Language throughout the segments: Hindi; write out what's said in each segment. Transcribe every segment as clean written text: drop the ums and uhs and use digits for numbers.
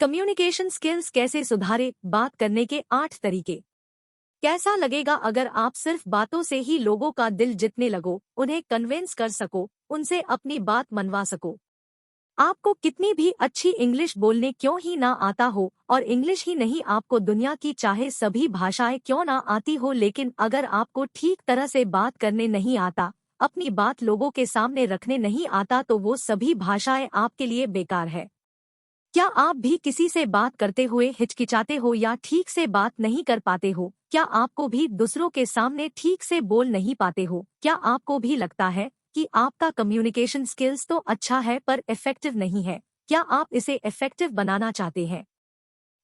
कम्युनिकेशन स्किल्स कैसे सुधारे, बात करने के 8 तरीके। कैसा लगेगा अगर आप सिर्फ बातों से ही लोगों का दिल जीतने लगो, उन्हें कन्विंस कर सको, उनसे अपनी बात मनवा सको। आपको कितनी भी अच्छी इंग्लिश बोलने क्यों ही ना आता हो, और इंग्लिश ही नहीं आपको दुनिया की चाहे सभी भाषाएं क्यों ना आती हो, लेकिन अगर आपको ठीक तरह से बात करने नहीं आता, अपनी बात लोगों के सामने रखने नहीं आता, तो वो सभी भाषाएं आपके लिए बेकार है। क्या आप भी किसी से बात करते हुए हिचकिचाते हो या ठीक से बात नहीं कर पाते हो? क्या आपको भी दूसरों के सामने ठीक से बोल नहीं पाते हो? क्या आपको भी लगता है कि आपका कम्युनिकेशन स्किल्स तो अच्छा है पर इफेक्टिव नहीं है? क्या आप इसे इफेक्टिव बनाना चाहते हैं?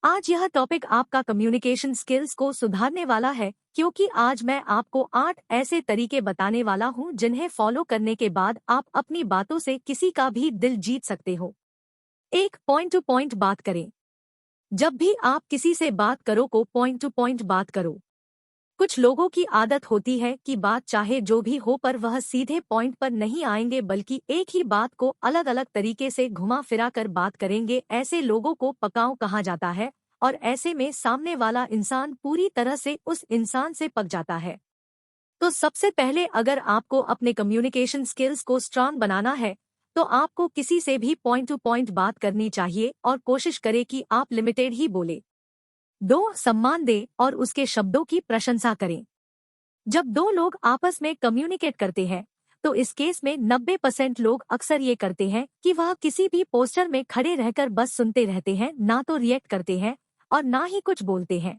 आज यह टॉपिक आपका कम्युनिकेशन स्किल्स को सुधारने वाला है, क्योंकि आज मैं आपको 8 ऐसे तरीके बताने वाला हूं जिन्हें फॉलो करने के बाद आप अपनी बातों से किसी का भी दिल जीत सकते हो। एक, पॉइंट टू पॉइंट बात करें। जब भी आप किसी से बात करो को पॉइंट टू पॉइंट बात करो। कुछ लोगों की आदत होती है कि बात चाहे जो भी हो पर वह सीधे पॉइंट पर नहीं आएंगे, बल्कि एक ही बात को अलग अलग तरीके से घुमा फिरा कर बात करेंगे। ऐसे लोगों को पकाऊ कहा जाता है, और ऐसे में सामने वाला इंसान पूरी तरह से उस इंसान से पक जाता है। तो सबसे पहले अगर आपको अपने कम्युनिकेशन स्किल्स को स्ट्रांग बनाना है, तो आपको किसी से भी पॉइंट टू पॉइंट बात करनी चाहिए और कोशिश करें कि आप लिमिटेड ही बोले। 2, सम्मान दें और उसके शब्दों की प्रशंसा करें। जब दो लोग आपस में कम्युनिकेट करते हैं, तो इस केस में 90% लोग अक्सर ये करते हैं कि वह किसी भी पोस्टर में खड़े रहकर बस सुनते रहते हैं, ना तो रिएक्ट करते हैं और ना ही कुछ बोलते हैं।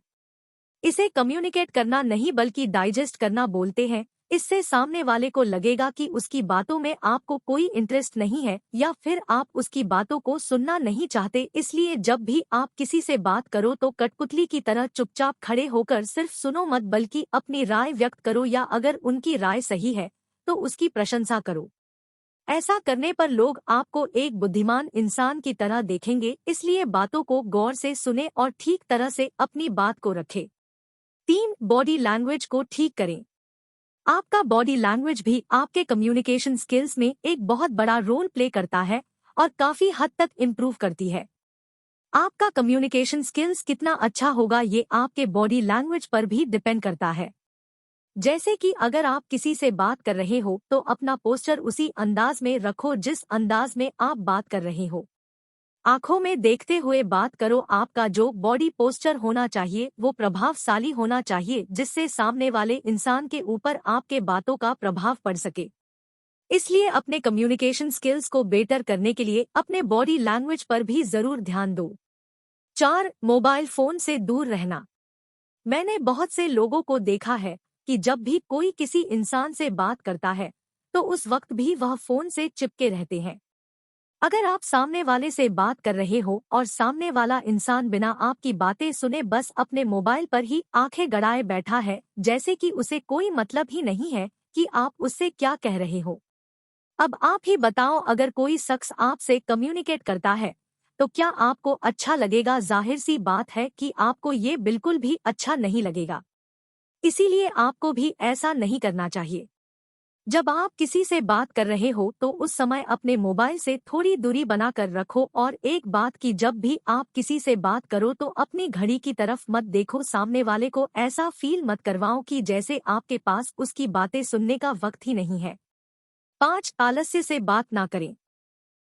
इसे कम्युनिकेट करना नहीं बल्कि डाइजेस्ट करना बोलते हैं। इससे सामने वाले को लगेगा कि उसकी बातों में आपको कोई इंटरेस्ट नहीं है, या फिर आप उसकी बातों को सुनना नहीं चाहते। इसलिए जब भी आप किसी से बात करो तो कठपुतली की तरह चुपचाप खड़े होकर सिर्फ सुनो मत, बल्कि अपनी राय व्यक्त करो, या अगर उनकी राय सही है तो उसकी प्रशंसा करो। ऐसा करने पर लोग आपको एक बुद्धिमान इंसान की तरह देखेंगे। इसलिए बातों को गौर से सुने और ठीक तरह से अपनी बात को रखें। 3, बॉडी लैंग्वेज को ठीक करें। आपका बॉडी लैंग्वेज भी आपके कम्युनिकेशन स्किल्स में एक बहुत बड़ा रोल प्ले करता है और काफी हद तक इम्प्रूव करती है। आपका कम्युनिकेशन स्किल्स कितना अच्छा होगा ये आपके बॉडी लैंग्वेज पर भी डिपेंड करता है। जैसे कि अगर आप किसी से बात कर रहे हो तो अपना पोस्चर उसी अंदाज में रखो जिस अंदाज में आप बात कर रहे हो। आंखों में देखते हुए बात करो। आपका जो बॉडी पोस्चर होना चाहिए वो प्रभावशाली होना चाहिए, जिससे सामने वाले इंसान के ऊपर आपके बातों का प्रभाव पड़ सके। इसलिए अपने कम्युनिकेशन स्किल्स को बेहतर करने के लिए अपने बॉडी लैंग्वेज पर भी जरूर ध्यान दो। 4, मोबाइल फोन से दूर रहना। मैंने बहुत से लोगों को देखा है कि जब भी कोई किसी इंसान से बात करता है तो उस वक्त भी वह फोन से चिपके रहते हैं। अगर आप सामने वाले से बात कर रहे हो और सामने वाला इंसान बिना आपकी बातें सुने बस अपने मोबाइल पर ही आंखें गड़ाए बैठा है, जैसे कि उसे कोई मतलब ही नहीं है कि आप उससे क्या कह रहे हो। अब आप ही बताओ, अगर कोई शख्स आपसे कम्युनिकेट करता है तो क्या आपको अच्छा लगेगा? जाहिर सी बात है कि आपको ये बिल्कुल भी अच्छा नहीं लगेगा। इसीलिए आपको भी ऐसा नहीं करना चाहिए। जब आप किसी से बात कर रहे हो तो उस समय अपने मोबाइल से थोड़ी दूरी बनाकर रखो। और एक बात की, जब भी आप किसी से बात करो तो अपनी घड़ी की तरफ मत देखो। सामने वाले को ऐसा फील मत करवाओ कि जैसे आपके पास उसकी बातें सुनने का वक्त ही नहीं है। 5, आलस्य से बात ना करें।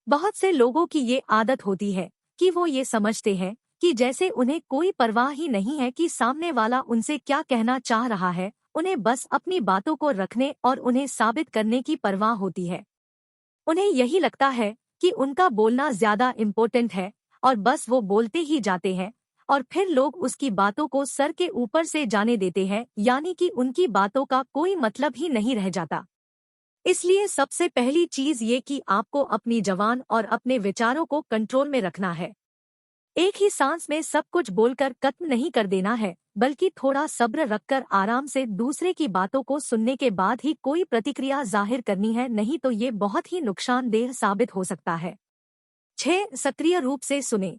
बहुत से लोगों की ये आदत होती है कि वो ये समझते हैं कि जैसे उन्हें कोई परवाह ही नहीं है कि सामने वाला उनसे क्या कहना चाह रहा है। उन्हें बस अपनी बातों को रखने और उन्हें साबित करने की परवाह होती है। उन्हें यही लगता है कि उनका बोलना ज्यादा इम्पोर्टेंट है, और बस वो बोलते ही जाते हैं और फिर लोग उसकी बातों को सर के ऊपर से जाने देते हैं, यानी कि उनकी बातों का कोई मतलब ही नहीं रह जाता। इसलिए सबसे पहली चीज ये कि आपको अपनी जबान और अपने विचारों को कंट्रोल में रखना है। एक ही सांस में सब कुछ बोलकर खत्म नहीं कर देना है, बल्कि थोड़ा सब्र रखकर आराम से दूसरे की बातों को सुनने के बाद ही कोई प्रतिक्रिया जाहिर करनी है, नहीं तो ये बहुत ही नुकसानदेह साबित हो सकता है। 6, सक्रिय रूप से सुने।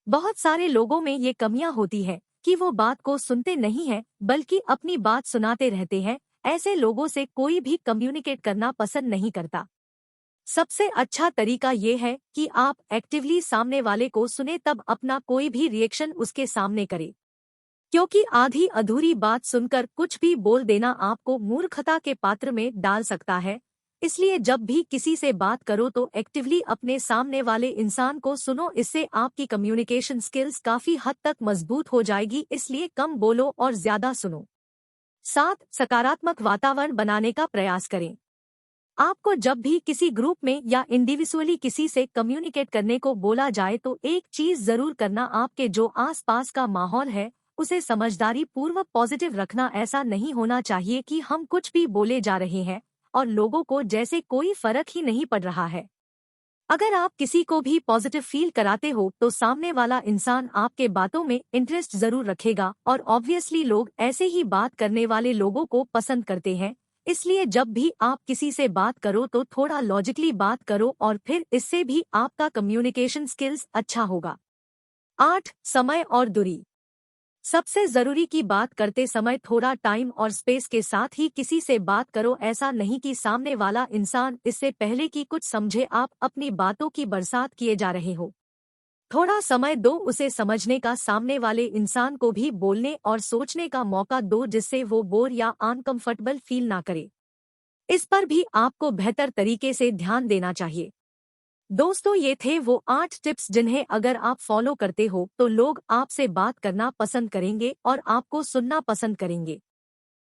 बहुत सारे लोगों में ये कमियां होती है कि वो बात को सुनते नहीं हैं, बल्कि अपनी बात सुनाते रहते हैं। ऐसे लोगों से कोई भी कम्युनिकेट करना पसंद नहीं करता। सबसे अच्छा तरीका ये है कि आप एक्टिवली सामने वाले को सुने, तब अपना कोई भी रिएक्शन उसके सामने करें। क्योंकि आधी अधूरी बात सुनकर कुछ भी बोल देना आपको मूर्खता के पात्र में डाल सकता है। इसलिए जब भी किसी से बात करो तो एक्टिवली अपने सामने वाले इंसान को सुनो, इससे आपकी कम्युनिकेशन स्किल्स काफी हद तक मजबूत हो जाएगी। इसलिए कम बोलो और ज्यादा सुनो। 7. सकारात्मक वातावरण बनाने का प्रयास करें। आपको जब भी किसी ग्रुप में या इंडिविजुअली किसी से कम्युनिकेट करने को बोला जाए तो एक चीज जरूर करना, आपके जो आसपास का माहौल है उसे समझदारी पूर्वक पॉजिटिव रखना। ऐसा नहीं होना चाहिए कि हम कुछ भी बोले जा रहे हैं और लोगों को जैसे कोई फर्क ही नहीं पड़ रहा है। अगर आप किसी को भी पॉजिटिव फील कराते हो तो सामने वाला इंसान आपके बातों में इंटरेस्ट जरूर रखेगा, और ऑब्वियसली लोग ऐसे ही बात करने वाले लोगों को पसंद करते हैं। इसलिए जब भी आप किसी से बात करो तो थोड़ा लॉजिकली बात करो, और फिर इससे भी आपका कम्युनिकेशन स्किल्स अच्छा होगा। 8. समय और दूरी। सबसे जरूरी की बात करते समय थोड़ा टाइम और स्पेस के साथ ही किसी से बात करो। ऐसा नहीं कि सामने वाला इंसान इससे पहले कि कुछ समझे आप अपनी बातों की बरसात किए जा रहे हो। थोड़ा समय दो उसे समझने का, सामने वाले इंसान को भी बोलने और सोचने का मौका दो, जिससे वो बोर या अनकंफर्टेबल फील ना करे। इस पर भी आपको बेहतर तरीके से ध्यान देना चाहिए। दोस्तों, ये थे वो 8 टिप्स जिन्हें अगर आप फॉलो करते हो तो लोग आपसे बात करना पसंद करेंगे और आपको सुनना पसंद करेंगे।